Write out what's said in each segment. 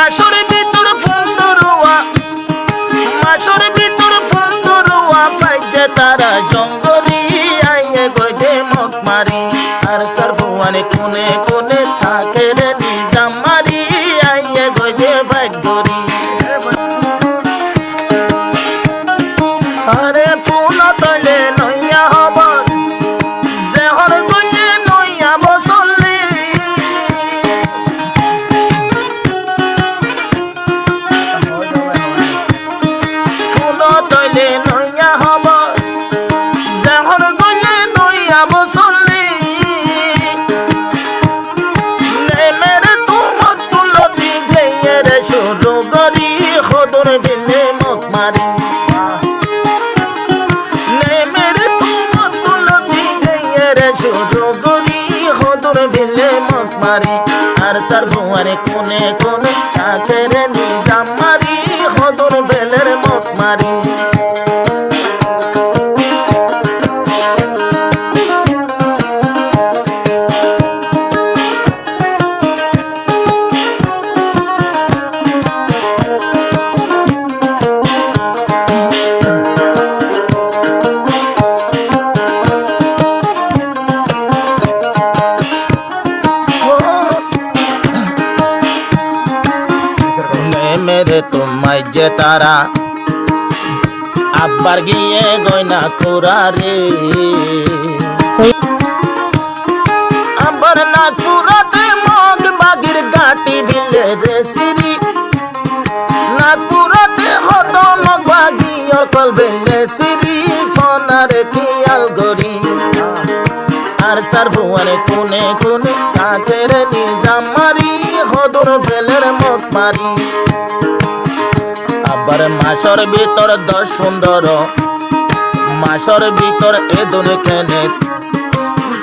মাসর ভিতর ফুন্দরুয়া মাসর ভিতর ফুন্দরুয়া পাইছে তারা জঙ্গলি আইয়ে গজে মক মারি আর সারফুয়ানে কোনে কোনে থাকে রে নিজাম মারি আইয়ে গজে ভাগ্যরি আরে ফুল তলে নইয়া হব জেহর গইলে নইয়া বসলি ফুল তলে নইয়া হব জেহর গইলে নইয়া বসলি নেমেরে তোমার তুলতি গইয়ে রে শুরু করি খদর বিলে মক মারি আর সারফুয়ানে কোনে কোনে থাকে রে নিজাম মারি খদর বেলের মক মারি মেরে তোমায় যে তারা আব্বার গিয়ে গয়না খুরা রে আবার না খুরাতে মগ বাগির গাটি দিলে রে সিরি না খুরাতে হত মগ বাগি অকল বেলে সিরি সোনারে খেয়াল গরি আর সারফুয়ানে কোনে কোনে থাকে রে নিজাম মারি খদর বেলের মক মারি আবার মাসর ভিতর দশ সুন্দর মাসর ভিতর এদুন কেনে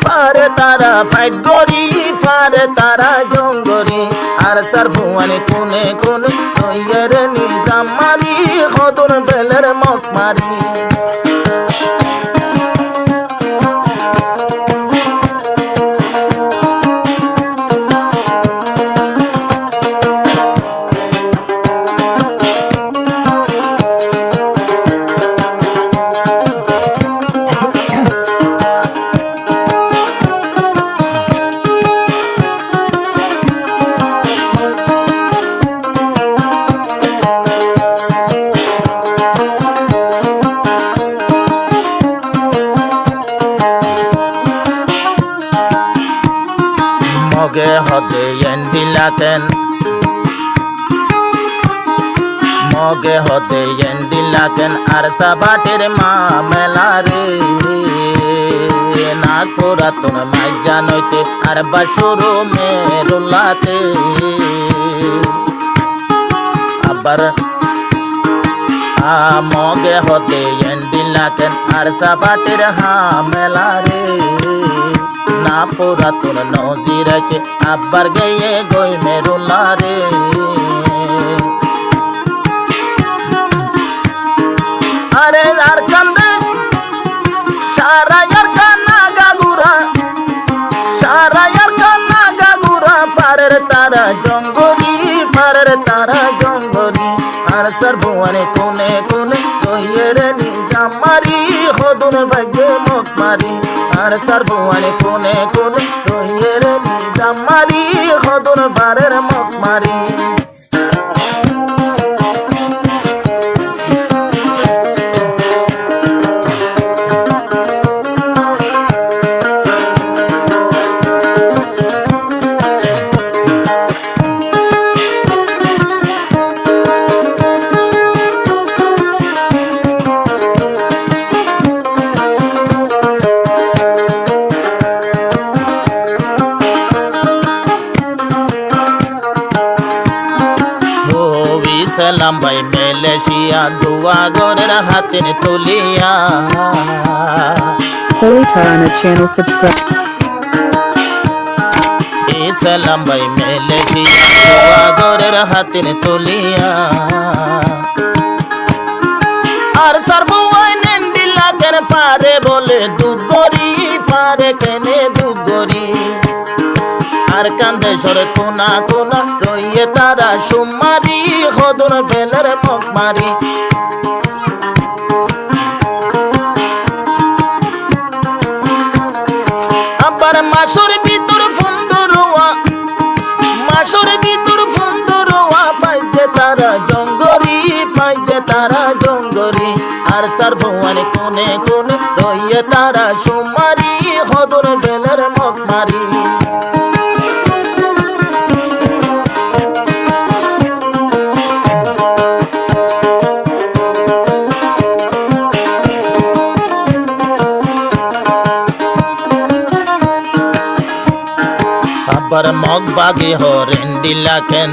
ফারে তারা ফাইট গরি ফারে তারা জঙ্গরি আর সারফুয়ানে কোনে কোনে নইয়ের নিজাম মারি খদর বেলের মক মারি মগে হদে এন্ডিলাকেন মগে হদে এন্ডিলাকেন আর সাবাটের মা মেলা রে না কোরা তোর মাই জানইতে আর বাসুরু মেরুলাতে আবার মগে হদে এন্ডিলাকেন আর সাবাটের হা মেলা রে না পুরাতন নজিরাকে আব্বার গিয়ে গই মেরুলা রে আরে আর কান্দেশ সারা আর কান্না গাগুরা সারা আর কান্না গাগুরা পারের তারা জঙ্গলি পারের তারা জঙ্গলি আর সারফুয়ানে কোনে কোনে গইয়ের নিজাম মারি খদর ভাগ্যে মক মারি আর সারফুয়ানে কোনে কোনে গইয়ের নিজাম মারি খদর বারের মক মারি সালাম ভাই মালয়েশিয়া দুয়া গরের হাতের তুলিয়া Holy Tarana channel subscribe. সালাম ভাই মালয়েশিয়া দুয়া গরের হাতের তুলিয়া আর সারফুয়ান এন্ডিলা কেন পারে বলে দুগরি পারে কেনে দুগরি আর কান্দে সরে কোনা কোনা রইয়ে তারা সুম্মা সোমারি হদুন ফেলের মুখ মারি আবার মাসুর ভিতর ফুন্দরুয়া মাসুর ভিতর ফুন্দরুয়া পাইছে তারা জঙ্গরি পাইছে তারা জঙ্গরি আর সার ভুয়ানে কোনে কোনে রইয়ে তারা সোমারি হদুন ফেলের মুখ মারি আবার মগ বাগে হরেন্ডি লাখেন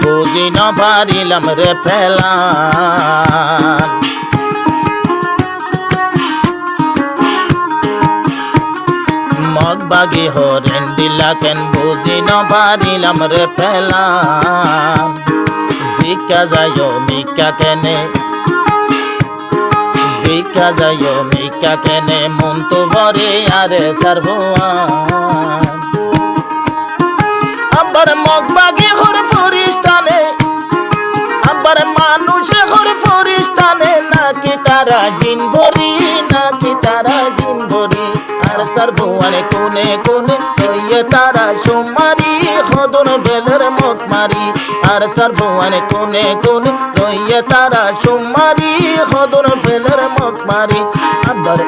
বুঝি না পারিলাম রে ফেলান মগ বাগে হরেন্ডি লাখেন বুঝি না পারিলাম রে ফেলান জিকা যায় মিকা কেনে জিকা যায় মিকা কেনে মন তো ভরে আরে সারভুয়ান আবার মগ বাগে হর ফরিস্তানে আবার মানুষে হর ফরিস্তানে নাকি তারা জিন ভরি নাকি তারা জিন ভরি আর সারভুয়ানে কোনে কোনে হইয়ে তারা সোমারি হদুন ফেলের মুখ মারি আর সারভুয়ানে কোনে কোনে হইয়ে তারা সোমারি হদুন ফেলের মুখ মারি আবার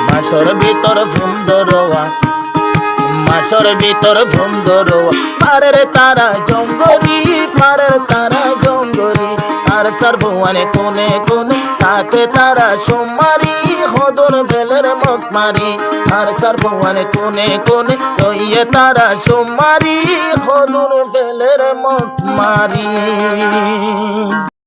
মাসর ভিতর ফুন্দরোয়া মাসর ভিতর ফুন্দরোয়া পারের তারা জঙ্গরি পারের তারা জঙ্গরি আর সারভুয়ানে কোনে কোনে তাকে তারা সোমারি হদুন ফেলের মুখ মারি আর সারভুয়ানে কোনে কোনে রইয়ে তারা সোমারি হদুন ফেলের মুখ মারি